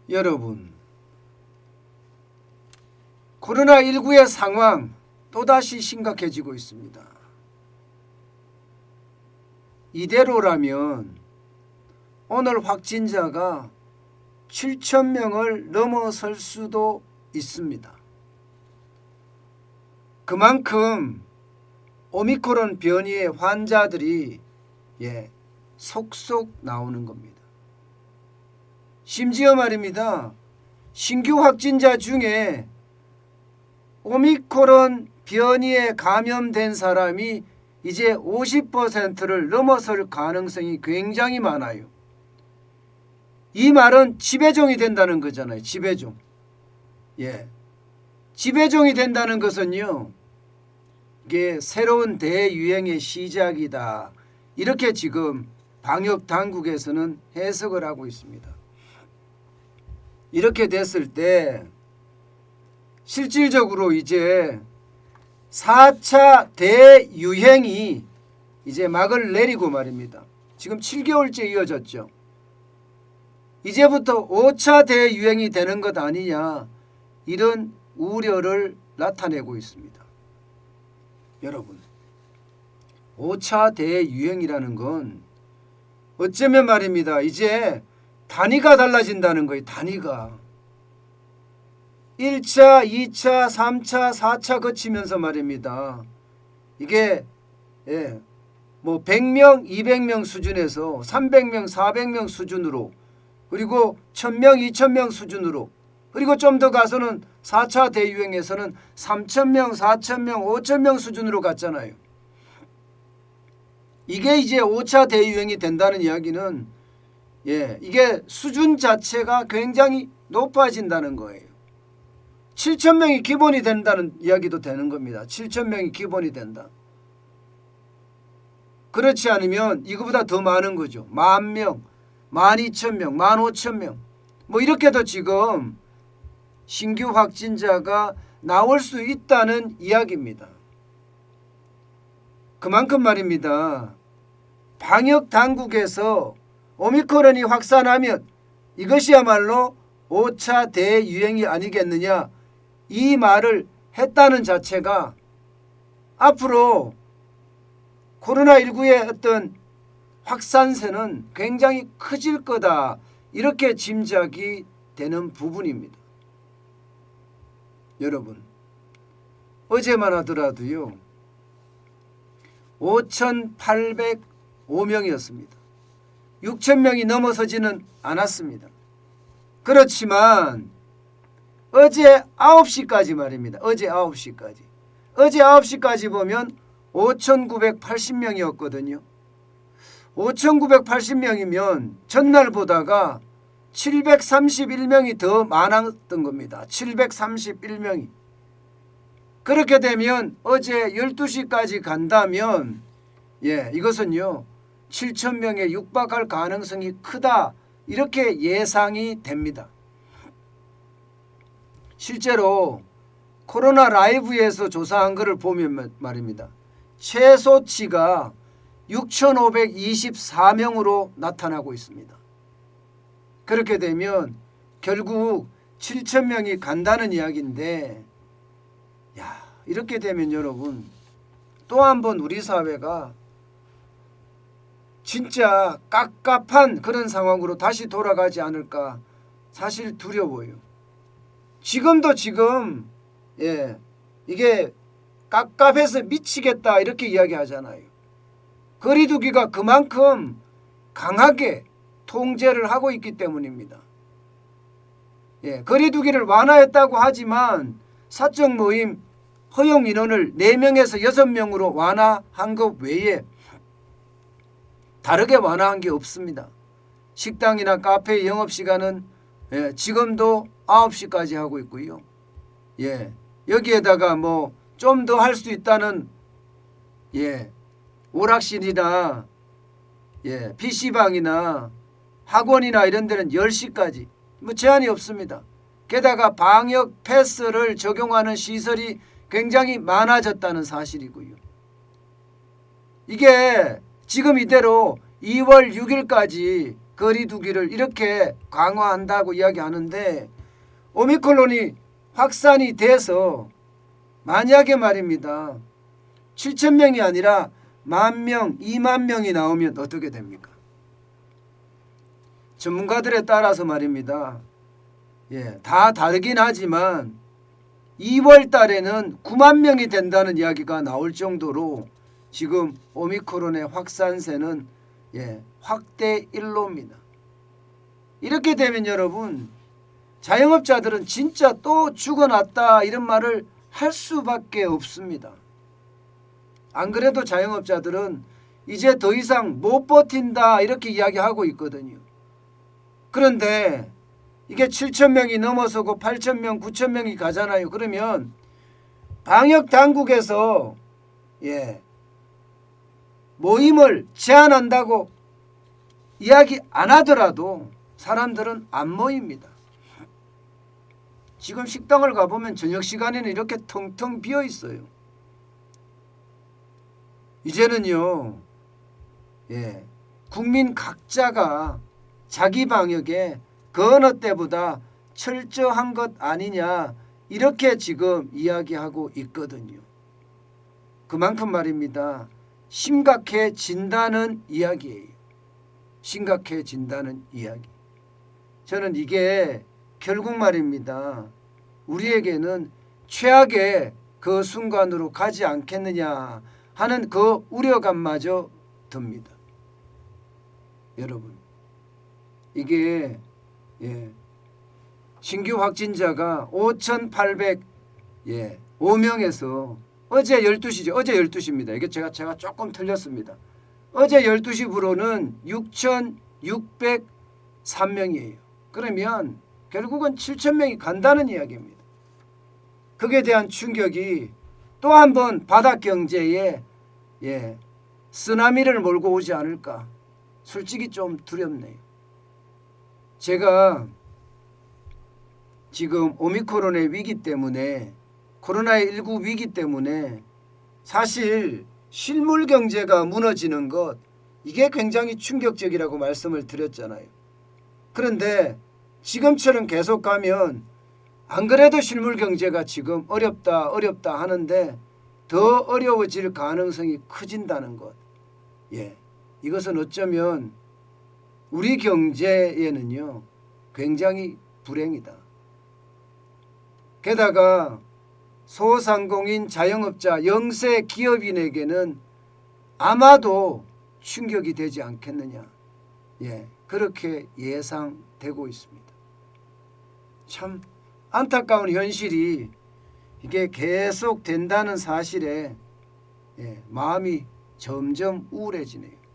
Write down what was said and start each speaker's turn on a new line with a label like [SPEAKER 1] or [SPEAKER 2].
[SPEAKER 1] 여러분, 코로나19의 상황 또다시 심각해지고 있습니다. 이대로라면 오늘 확진자가 7,000명을 넘어설 수도 있습니다. 그만큼 오미크론 변이의 환자들이 속속 나오는 겁니다. 심지어 말입니다. 신규 확진자 중에 오미크론 변이에 감염된 사람이 이제 50%를 넘어설 가능성이 굉장히 많아요. 이 말은 지배종이 된다는 거잖아요. 지배종. 지배종이 된다는 것은요, 이게 새로운 대유행의 시작이다. 이렇게 지금 방역 당국에서는 해석을 하고 있습니다. 이렇게 됐을 때 실질적으로 이제 4차 대유행이 이제 막을 내리고 말입니다. 지금 7개월째 이어졌죠. 이제부터 5차 대유행이 되는 것 아니냐, 이런 우려를 나타내고 있습니다. 여러분, 5차 대유행이라는 건 어쩌면 말입니다. 이제 단위가 달라진다는 거예요. 단위가. 1차, 2차, 3차, 4차 거치면서 말입니다. 이게 뭐 100명, 200명 수준에서 300명, 400명 수준으로, 그리고 1000명, 2000명 수준으로, 그리고 좀 더 가서는 4차 대유행에서는 3000명, 4000명, 5000명 수준으로 갔잖아요. 이게 이제 5차 대유행이 된다는 이야기는 이게 수준 자체가 굉장히 높아진다는 거예요. 7,000명이 기본이 된다는 이야기도 되는 겁니다. 7,000명이 기본이 된다. 그렇지 않으면 이거보다 더 많은 거죠. 10,000명, 12,000명, 15,000명 뭐 이렇게도 지금 신규 확진자가 나올 수 있다는 이야기입니다. 그만큼 말입니다. 방역 당국에서 오미크론이 확산하면 이것이야말로 5차 대유행이 아니겠느냐, 이 말을 했다는 자체가 앞으로 코로나19의 어떤 확산세는 굉장히 커질 거다, 이렇게 짐작이 되는 부분입니다. 여러분, 어제만 하더라도요 5,805명이었습니다. 6,000명이 넘어서지는 않았습니다. 그렇지만 어제 9시까지 말입니다. 어제 9시까지 보면 5,980명이었거든요. 5,980명이면 전날보다가 731명이 더 많았던 겁니다. 731명이. 그렇게 되면 어제 12시까지 간다면 이것은요 7,000명에 육박할 가능성이 크다, 이렇게 예상이 됩니다. 실제로 코로나 라이브에서 조사한 것을 보면 말입니다. 최소치가 6,524명으로 나타나고 있습니다. 그렇게 되면 결국 7,000명이 간다는 이야기인데, 이렇게 되면 여러분, 또 한 번 우리 사회가 진짜 깝깝한 그런 상황으로 다시 돌아가지 않을까, 사실 두려워요. 지금도 이게 깝깝해서 미치겠다, 이렇게 이야기하잖아요. 거리두기가 그만큼 강하게 통제를 하고 있기 때문입니다. 거리두기를 완화했다고 하지만 사적 모임 허용 인원을 4명에서 6명으로 완화한 것 외에 다르게 완화한 게 없습니다. 식당이나 카페 영업시간은 지금도 9시까지 하고 있고요. 여기에다가 뭐 좀 더 할 수 있다는 오락실이나 PC방이나 학원이나 이런 데는 10시까지 뭐 제한이 없습니다. 게다가 방역 패스를 적용하는 시설이 굉장히 많아졌다는 사실이고요. 이게 지금 이대로 2월 6일까지 거리 두기를 이렇게 강화한다고 이야기하는데 오미크론이 확산이 돼서 만약에 말입니다. 7,000명이 아니라 10,000명, 20,000명이 나오면 어떻게 됩니까? 전문가들에 따라서 말입니다. 다 다르긴 하지만 2월 달에는 9만 명이 된다는 이야기가 나올 정도로 지금 오미크론의 확산세는 확대 일로입니다. 이렇게 되면 여러분 자영업자들은 진짜 또 죽어났다 이런 말을 할 수밖에 없습니다. 안 그래도 자영업자들은 이제 더 이상 못 버틴다 이렇게 이야기하고 있거든요. 그런데 이게 7,000명이 넘어서고 8,000명, 9,000명이 가잖아요. 그러면 방역당국에서 모임을 제한한다고 이야기 안 하더라도 사람들은 안 모입니다. 지금 식당을 가보면 저녁 시간에는 이렇게 텅텅 비어 있어요. 이제는요, 국민 각자가 자기 방역에 그 어느 때보다 철저한 것 아니냐 이렇게 지금 이야기하고 있거든요. 그만큼 말입니다. 심각해진다는 이야기예요. 심각해진다는 이야기. 저는 이게 결국 말입니다. 우리에게는 최악의 그 순간으로 가지 않겠느냐 하는 그 우려감마저 듭니다. 여러분, 이게 신규 확진자가 5,805명에서 어제 12시죠. 어제 12시입니다. 이게 제가 조금 틀렸습니다. 어제 12시부로는 6,603명이에요. 그러면 결국은 7,000명이 간다는 이야기입니다. 거기에 대한 충격이 또 한 번 바닥 경제에 쓰나미를 몰고 오지 않을까. 솔직히 좀 두렵네요. 제가 지금 오미크론의 위기 때문에 코로나19 위기 때문에 사실 실물 경제가 무너지는 것 이게 굉장히 충격적이라고 말씀을 드렸잖아요. 그런데 지금처럼 계속 가면 안 그래도 실물 경제가 지금 어렵다 하는데 더 어려워질 가능성이 커진다는 것. 이것은 어쩌면 우리 경제에는요 굉장히 불행이다. 게다가 소상공인 자영업자 영세 기업인에게는 아마도 충격이 되지 않겠느냐. 그렇게 예상되고 있습니다. 참 안타까운 현실이 이게 계속 된다는 사실에 마음이 점점 우울해지네요.